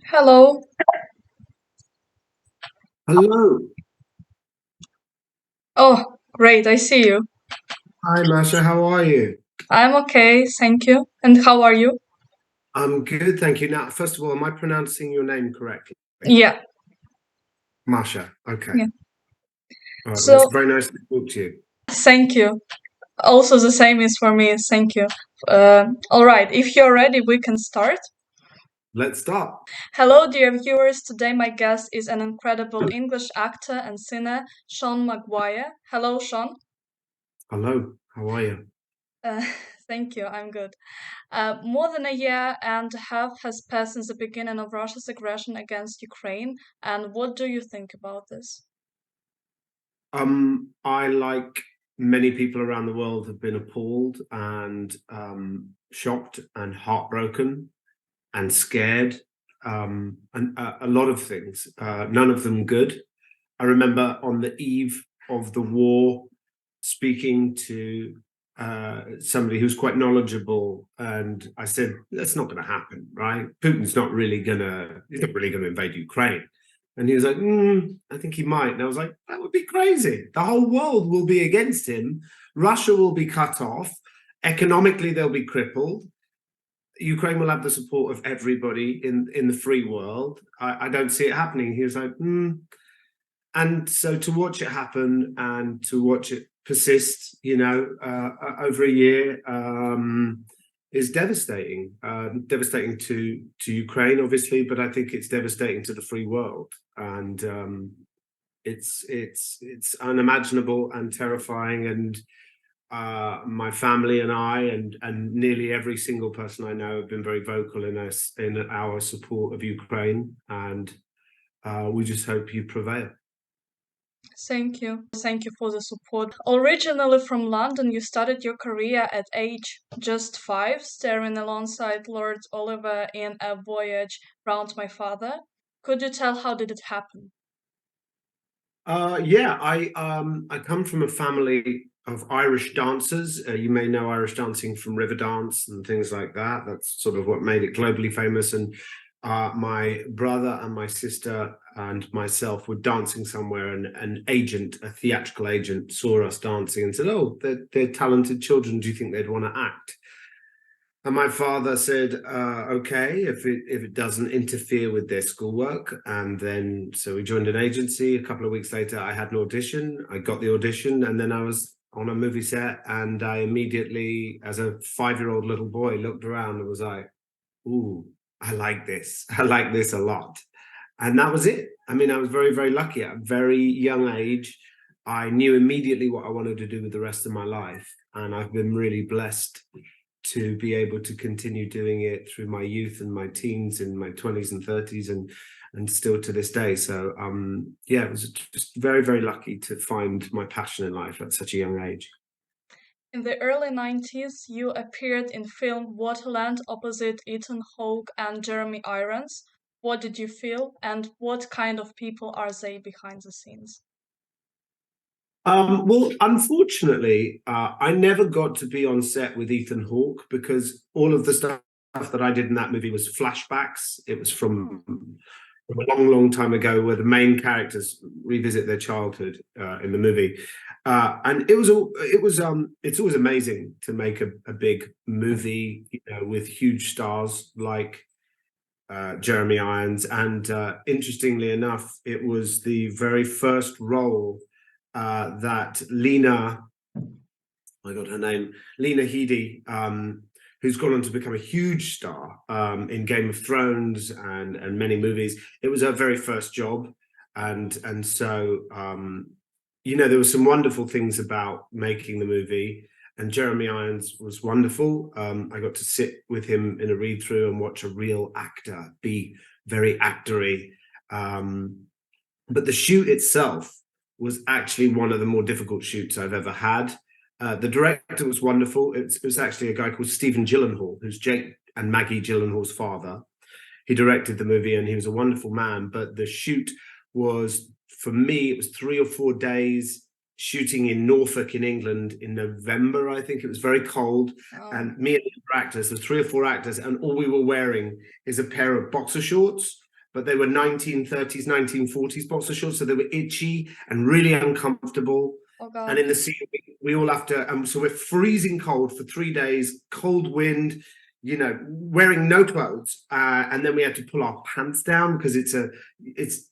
Hello. Hello. Oh, great. I see you. Hi, Masha. How are you? I'm okay, thank you. And how are you? I'm good, thank you. Now, first of all, am I pronouncing your name correctly? Yeah. Masha. Okay. Yeah. All right. Well, it's So, very nice to talk to you. thank you. Also, the same is for me. Thank you. All right. If you're ready, we can start. Let's start. Hello, dear viewers. Today, my guest is an incredible English actor and singer, Sean Maguire. Hello, Sean. Hello. How are you? Uh, thank you. I'm good. More than a year and a half has passed since the beginning of Russia's aggression against Ukraine. And what do you think about this? I, like many people around the world, have been appalled and shocked and heartbroken and scared, and a lot of things, none of them good. I remember on the eve of the war speaking to somebody who's quite knowledgeable, and I said, "That's not going to happen, right? He's not really going to invade Ukraine." And he was like, "I think he might." And I was like, "That would be crazy. The whole world will be against him. Russia will be cut off. Economically, they'll be crippled. Ukraine will have the support of everybody in the free world. I don't see it happening." He was like, And so to watch it happen and to watch it persist, over a year, is devastating. Devastating to Ukraine, obviously, but I think it's devastating to the free world, and it's unimaginable and terrifying. And my family and I, and nearly every single person I know, have been very vocal in our support of Ukraine, and we just hope you prevail. Thank you. Thank you for the support. Originally from London, you started your career at age just 5, starring alongside Lord Oliver in A Voyage Round My Father. Could you tell how did it happen? Yeah, I come from a family of Irish dancers. You may know Irish dancing from river dance and things like that. That's sort of what made it globally famous. And my brother and my sister and myself were dancing somewhere, and an agent, a theatrical agent, saw us dancing and said, "Oh, they're talented children. Do you think they'd want to act?" And my father said, "Okay, if it doesn't interfere with their schoolwork." And then so we joined an agency. A couple of weeks later, I had an audition. I got the audition, and then I was on a movie set. And I immediately, as a 5-year-old little boy, looked around and was like, "Ooh, I like this. I like this a lot." And that was it. I mean, I was very, very lucky at a very young age. I knew immediately what I wanted to do with the rest of my life, and I've been really blessed to be able to continue doing it through my youth and my teens and my 20s and 30s, and still to this day. So yeah, it was just very, very lucky to find my passion in life at such a young age. In the early 90s, you appeared in film Waterland opposite Ethan Hawke and Jeremy Irons. What did you feel, and what kind of people are they behind the scenes? Well, unfortunately, I never got to be on set with Ethan Hawke because all of the stuff that I did in that movie was flashbacks. It was from a long, long time ago, where the main characters revisit their childhood in the movie, and it's always amazing to make a big movie, with huge stars like Jeremy Irons. And interestingly enough, it was the very first role that I got her name, Lena Headey, who's gone on to become a huge star in Game of Thrones and many movies. It was her very first job, and so there were some wonderful things about making the movie. And Jeremy Irons was wonderful. I got to sit with him in a read through and watch a real actor be very actory. Um, but the shoot itself was actually one of the more difficult shoots I've ever had. The director was wonderful. It was actually a guy called Stephen Gyllenhaal, who's Jake and Maggie Gyllenhaal's father. He directed the movie, and he was a wonderful man. But the shoot was, for me, it was 3 or 4 days shooting in Norfolk in England in November. I think it was very cold, Oh, and me and the actors, there's 3 or 4 actors, and all we were wearing is a pair of boxer shorts but they were 1930s, 1940s boxer shorts, so they were itchy and really uncomfortable. Oh And God. in the sea, we all have to, so we're freezing cold for 3 days, cold wind, wearing no clothes, and then we had to pull our pants down because it's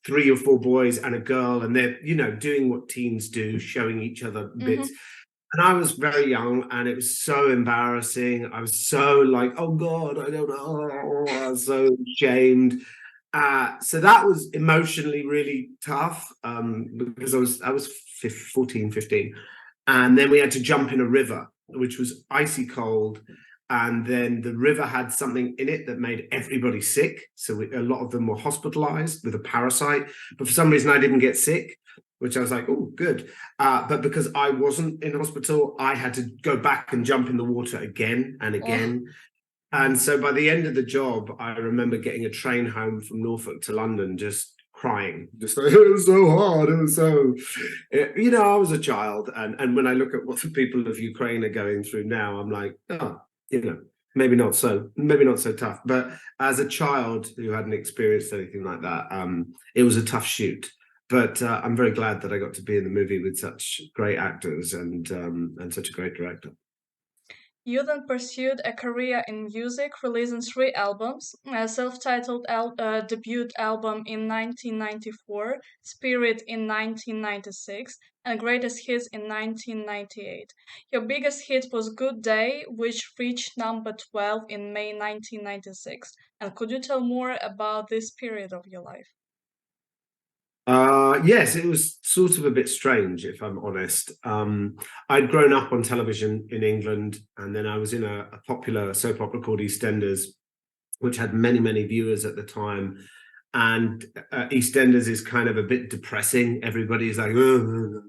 3 or 4 boys and a girl, and they're doing what teens do, showing each other bits. Mm-hmm. And I was very young, and it was so embarrassing. I was so like, oh God, I don't know. I was so ashamed. So that was emotionally really tough, because I was 14, 15. And then we had to jump in a river, which was icy cold. And then the river had something in it that made everybody sick. So a lot of them were hospitalized with a parasite. But for some reason, I didn't get sick, which I was like, oh, good. But because I wasn't in hospital, I had to go back and jump in the water again and Oh, again. And so by the end of the job, I remember getting a train home from Norfolk to London just crying, just like, it was so hard. It was so, I was a child. And when I look at what the people of Ukraine are going through now, I'm like, oh, maybe not so tough. But as a child who hadn't experienced anything like that, it was a tough shoot. But I'm very glad that I got to be in the movie with such great actors and such a great director. you then pursued a career in music, releasing 3 albums: a self-titled debut album in 1994, Spirit in 1996, and Greatest Hits in 1998. Your biggest hit was Good Day, which reached number 12 in May 1996. And could you tell more about this period of your life? Yes, it was sort of a bit strange, if I'm honest. I'd grown up on television in England, and then I was in a popular soap opera called EastEnders, which had many, many viewers at the time. And EastEnders is kind of a bit depressing. Everybody's like, "Ugh."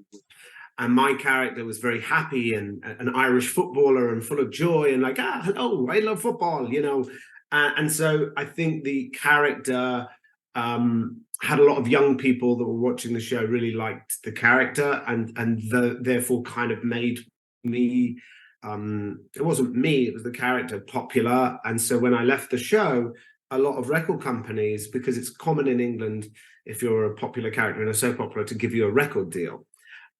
And my character was very happy and an Irish footballer and full of joy and like, hello, I love football. And so I think the character had a lot of young people that were watching the show really liked the character and therefore kind of made me, it wasn't me, it was the character, popular. And so when I left the show, a lot of record companies, because it's common in England if you're a popular character in a soap opera to give you a record deal.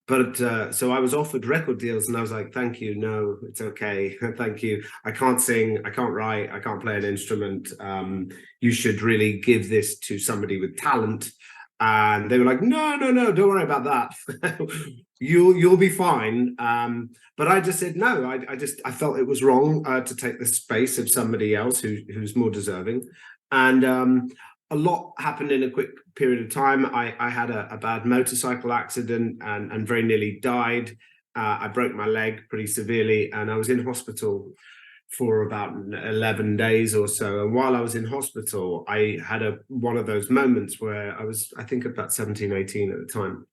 But so I was offered record deals, and I was like, "Thank you, no, it's okay, thank you. I can't sing, I can't write, I can't play an instrument. You should really give this to somebody with talent." And they were like, "No, no, no, don't worry about that. You'll be fine." But I just said no. I felt it was wrong to take the space of somebody else who's more deserving, and a lot happened in a quick period of time. I had a bad motorcycle accident and very nearly died. I broke my leg pretty severely, and I was in hospital for about 11 days or so. And while I was in hospital, I had one of those moments where I think about 17, 18 at the time.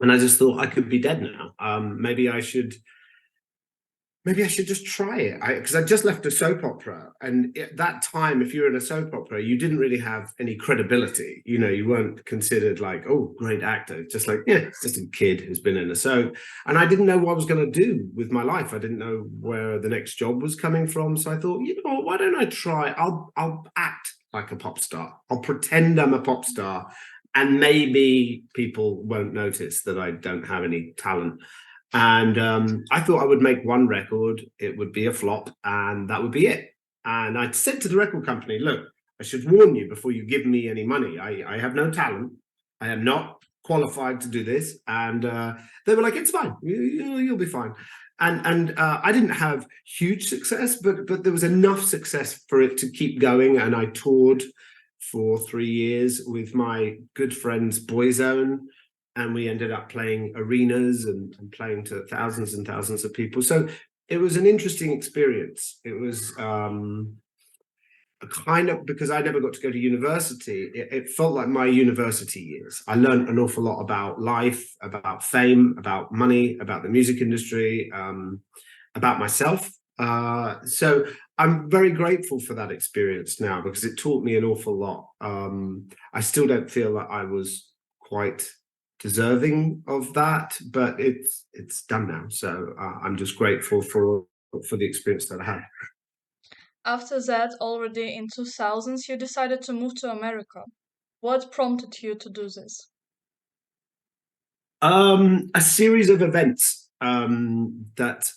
And I just thought I could be dead now. Maybe I should just try it. Because I just left a soap opera, and at that time, if you were in a soap opera, you didn't really have any credibility. You weren't considered like, oh, great actor. Just like, yeah, it's just a kid who's been in a soap, and I didn't know what I was going to do with my life. I didn't know where the next job was coming from. So I thought, why don't I try? I'll act like a pop star. I'll pretend I'm a pop star, and maybe people won't notice that I don't have any talent. And I thought I would make one record, it would be a flop, and that would be it. And I said to the record company, look, I should warn you before you give me any money. I have no talent. I am not qualified to do this. And they were like, it's fine. You'll be fine. And I didn't have huge success, but there was enough success for it to keep going. And I toured for 3 years with my good friends Boyzone, and we ended up playing arenas and playing to thousands and thousands of people. So it was an interesting experience. It was a kind of, because I never got to go to university, it felt like my university years. I learned an awful lot about life, about fame, about money, about the music industry, about myself. So I'm very grateful for that experience now, because it taught me an awful lot. I still don't feel that I was quite deserving of that, but it's done now. So I'm just grateful for the experience that I had. After that, already in 2000s, you decided to move to America. What prompted you to do this? A series of events that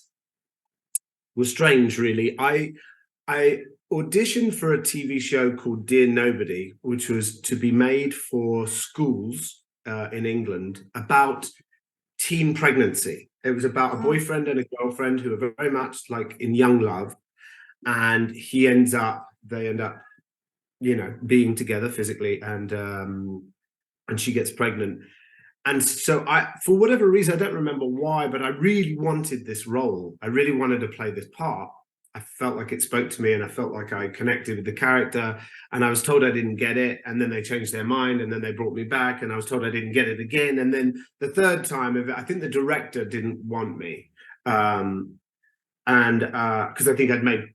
were strange, really. I auditioned for a TV show called Dear Nobody, which was to be made for schools in England about teen pregnancy. It was about a Uh-huh. boyfriend and a girlfriend who are very much like in young love, and they end up, being together physically, and she gets pregnant. And so for whatever reason, I don't remember why, but I really wanted this role. I really wanted to play this part. I felt like it spoke to me, and I felt like I connected with the character. And I was told I didn't get it, and then they changed their mind, and then they brought me back, and I was told I didn't get it again. And then the third time, I think the director didn't want me, and because I think I'd made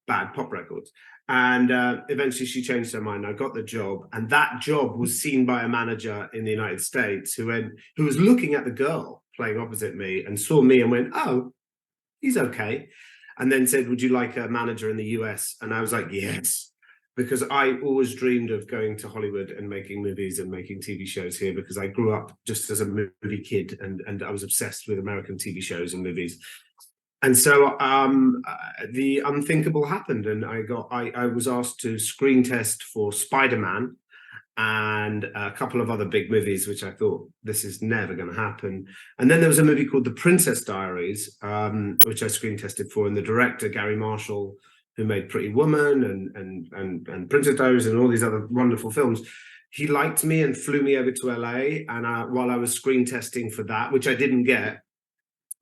bad pop records. And eventually she changed her mind. I got the job, and that job was seen by a manager in the United States who was looking at the girl playing opposite me and saw me and went, "Oh, he's okay," and then said, "Would you like a manager in the US?" And I was like, "Yes," because I always dreamed of going to Hollywood and making movies and making TV shows here, because I grew up just as a movie kid, and I was obsessed with American TV shows and movies. And so the unthinkable happened, and I was asked to screen test for Spider-Man and a couple of other big movies, which I thought, this is never going to happen. And then there was a movie called The Princess Diaries, which I screen tested for, and the director, Gary Marshall, who made Pretty Woman and Princess Diaries and all these other wonderful films, he liked me and flew me over to LA. And while I was screen testing for that, which I didn't get,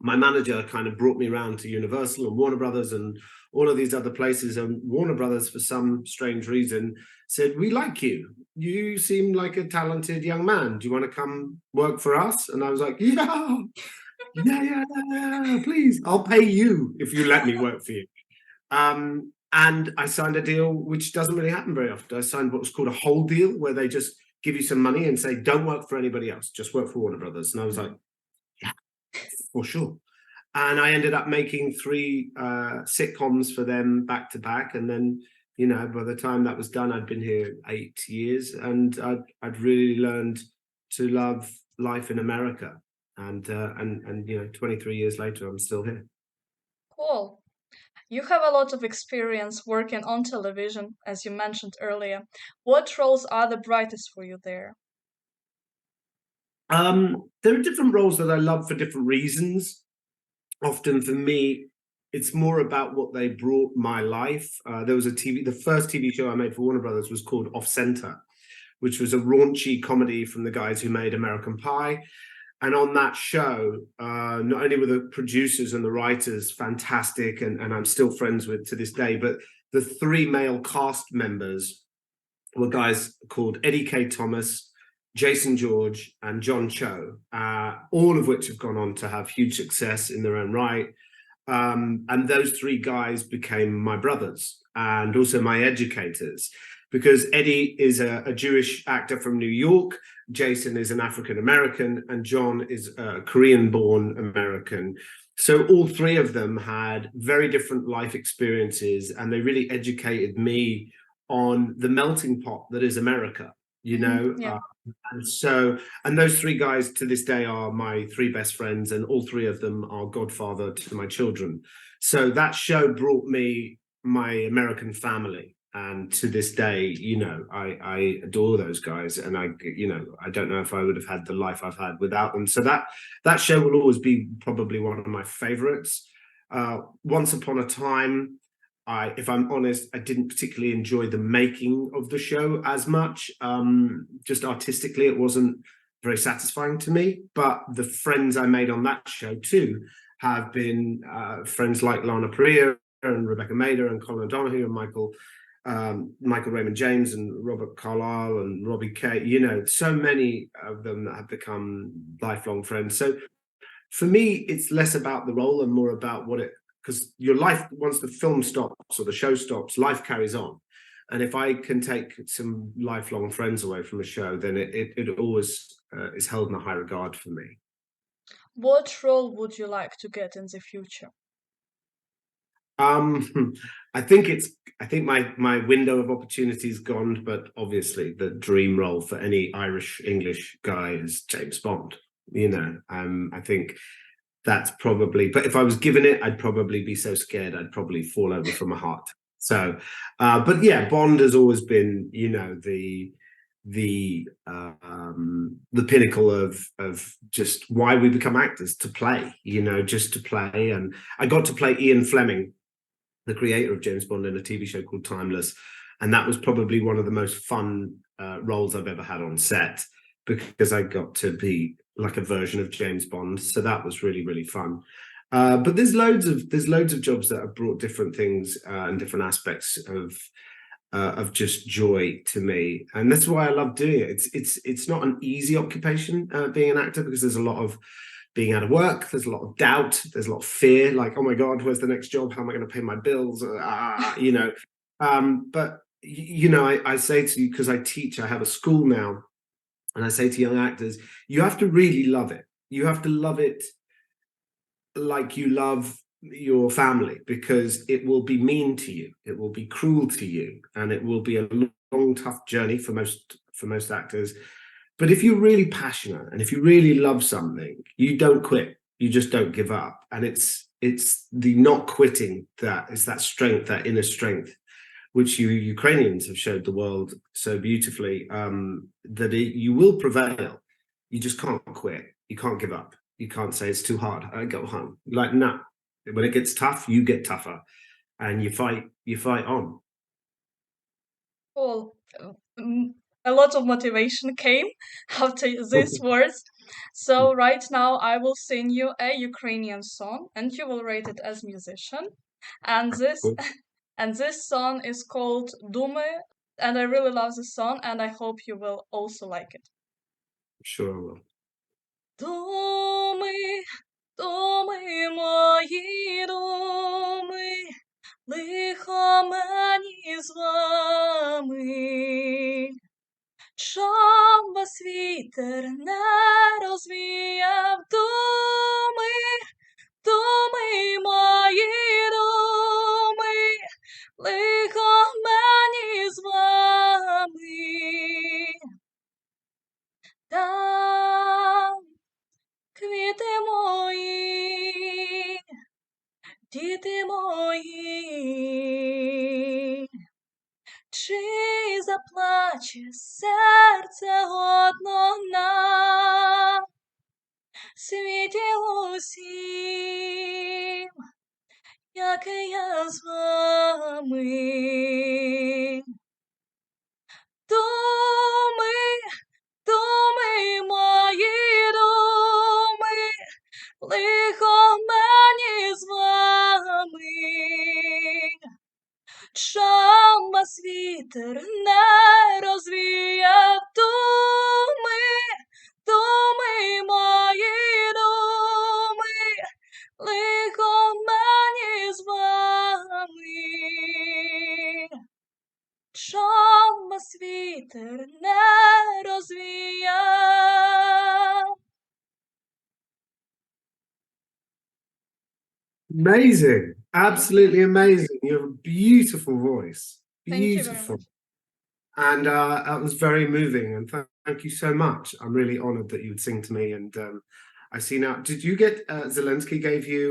my manager kind of brought me around to Universal and Warner Brothers and all of these other places. And Warner Brothers, for some strange reason, said, "We like you. You seem like a talented young man. Do you want to come work for us?" And I was like, yeah, please. I'll pay you if you let me work for you. And I signed a deal, which doesn't really happen very often. I signed what was called a whole deal, where they just give you some money and say, "Don't work for anybody else, just work for Warner Brothers." And I was like, "Yeah, for sure." And I ended up making three sitcoms for them back to back. And then, by the time that was done, I'd been here 8 years, and I'd really learned to love life in America. And 23 years later, I'm still here. Cool. You have a lot of experience working on television, as you mentioned earlier. What roles are the brightest for you there? There are different roles that I love for different reasons. Often for me, it's more about what they brought my life. There was the first TV show I made for Warner Brothers was called Off Center, which was a raunchy comedy from the guys who made American Pie. And on that show, not only were the producers and the writers fantastic, and I'm still friends with to this day, but the three male cast members were guys called Eddie K. Thomas, Jason George, and John Cho, all of which have gone on to have huge success in their own right. And those three guys became my brothers and also my educators, because Eddie is a Jewish actor from New York, Jason is an African American, and John is a Korean-born American. So all three of them had very different life experiences, and they really educated me on the melting pot that is America, you know. Yeah. And those three guys to this day are my three best friends, and all three of them are godfather to my children. So that show brought me my American family, and to this day, I adore those guys, and I don't know if I would have had the life I've had without them. So that show will always be probably one of my favorites. Once Upon a Time, if I'm honest, I didn't particularly enjoy the making of the show as much. Just artistically, it wasn't very satisfying to me. But the friends I made on that show too have been friends like Lana Priya and Rebecca Mader and Colin O'Donoghue and Michael Raymond James and Robert Carlyle and Robbie Kay. So many of them that have become lifelong friends. So for me, it's less about the role and more about because your life, once the film stops or the show stops, life carries on. And if I can take some lifelong friends away from a show, then it always is held in a high regard for me. What role would you like to get in the future? I think my window of opportunity is gone, but obviously the dream role for any Irish English guy is James Bond. I think that's probably. But if I was given it, I'd probably be so scared I'd probably fall over from a heart. So, but yeah, Bond has always been, the pinnacle of just why we become actors, to play, just to play. And I got to play Ian Fleming, the creator of James Bond, in a TV show called Timeless, and that was probably one of the most fun roles I've ever had on set, because I got to be like a version of James Bond. So that was really, really fun. But there's loads of jobs that have brought different things and different aspects of just joy to me, and that's why I love doing it. It's not an easy occupation, being an actor, because there's a lot of being out of work, there's a lot of doubt, there's a lot of fear, like, oh my god, where's the next job, how am I going to pay my bills, but I say to you, because I have a school now, and I say to young actors, you have to really love it. You have to love it like you love your family, because it will be mean to you, it will be cruel to you, and it will be a long, tough journey for most actors. But if you're really passionate and if you really love something, you don't quit. You just don't give up. And it's the not quitting, that is that strength, that inner strength, which you Ukrainians have showed the world so beautifully, you will prevail. You just can't quit. You can't give up. You can't say it's too hard, I go home. Like, no. When it gets tough, you get tougher, and you fight on. Well, a lot of motivation came after these words. So right now I will sing you a Ukrainian song, and you will rate it as musician. And this Cool. and this song is called Dumy, and I really love the song, and I hope you will also like it. Sure I will. Думи, думи, мої думи, лихо мені з вами. Чом вас вітер не розвіяв, думи, думи, мої думи, лихо мені з вами. Там квіти мої, діти мої, чи заплаче серце годно на світі усім, як я з вами. Думи, думи, мої думи, лихо мені з вами. Чом вас вітер не розвіяв, думи, думи, мої думи, лихо мені з вами. Чом вас вітер не розвіяв. Amazing, absolutely amazing. You have a beautiful voice, Thank you very beautiful. much. And that was very moving. And thank you so much. I'm really honored that you would sing to me. And I see now. Did you get Zelensky gave you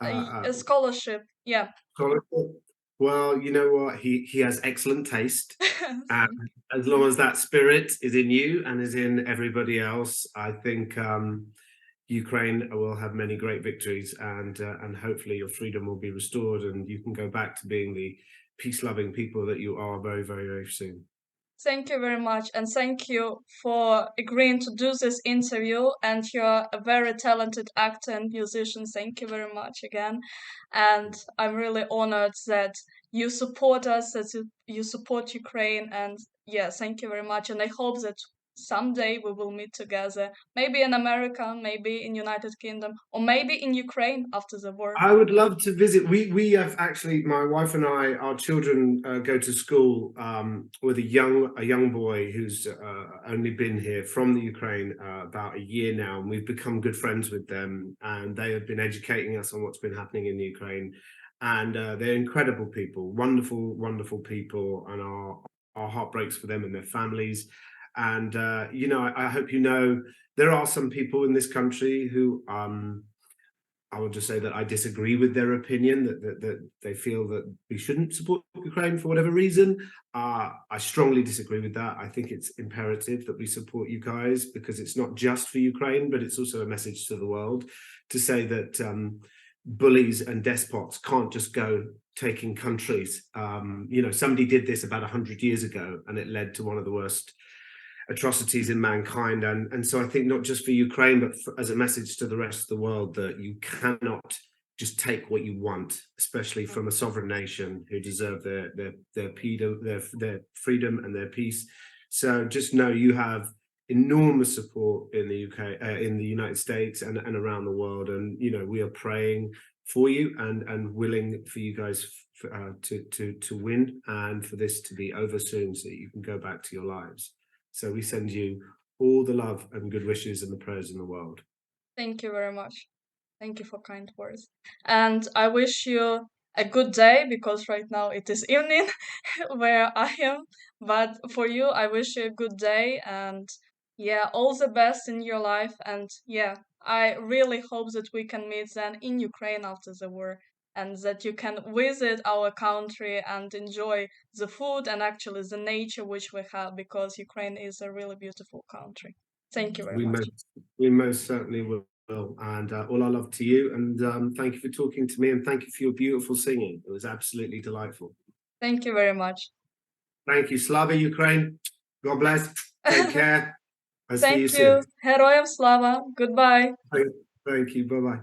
A scholarship, yeah. scholarship? Well, you know what? He has excellent taste, and as long as that spirit is in you and is in everybody else, I think Ukraine will have many great victories, and hopefully your freedom will be restored, and you can go back to being the peace-loving people that you are very, very, very soon. Thank you very much, and thank you for agreeing to do this interview. And you're a very talented actor and musician. Thank you very much again. And I'm really honored that you support us, that you support Ukraine. And yeah, thank you very much. And I hope that someday we will meet together, maybe in America, maybe in United Kingdom, or maybe in Ukraine after the war. I would love to visit. We have actually, my wife and I, our children go to school with a young boy who's only been here from the Ukraine about a year now, and we've become good friends with them. And they have been educating us on what's been happening in the Ukraine. and they're incredible people, wonderful, wonderful people, and our heart breaks for them and their families. And you know, I hope you know there are some people in this country who I will just say that I disagree with their opinion, that they feel that we shouldn't support Ukraine for whatever reason. I strongly disagree with that. I think it's imperative that we support you guys, because it's not just for Ukraine, but it's also a message to the world to say that bullies and despots can't just go taking countries. You know, somebody did this about 100 years ago, and it led to one of the worst atrocities in mankind. And so I think not just for Ukraine, but as a message to the rest of the world, that you cannot just take what you want, especially from a sovereign nation who deserve their freedom and their peace. So just know you have enormous support in the UK, in the United States, and around the world. And you know, we are praying for you and willing for you guys to win, and for this to be over soon, so that you can go back to your lives. So we send you all the love and good wishes and the prayers in the world. Thank you very much. Thank you for kind words. And I wish you a good day, because right now it is evening where I am. But for you, I wish you a good day, and yeah, all the best in your life. And yeah, I really hope that we can meet then in Ukraine after the war, and that you can visit our country and enjoy the food and actually the nature which we have, because Ukraine is a really beautiful country. Thank you very We much. most, we most certainly will. And all our love to you. And thank you for talking to me. And thank you for your beautiful singing. It was absolutely delightful. Thank you very much. Thank you. Slava Ukraine. God bless. Take care. I'll see you Thank you. soon. Heroям слава. Goodbye. Thank you. Bye bye.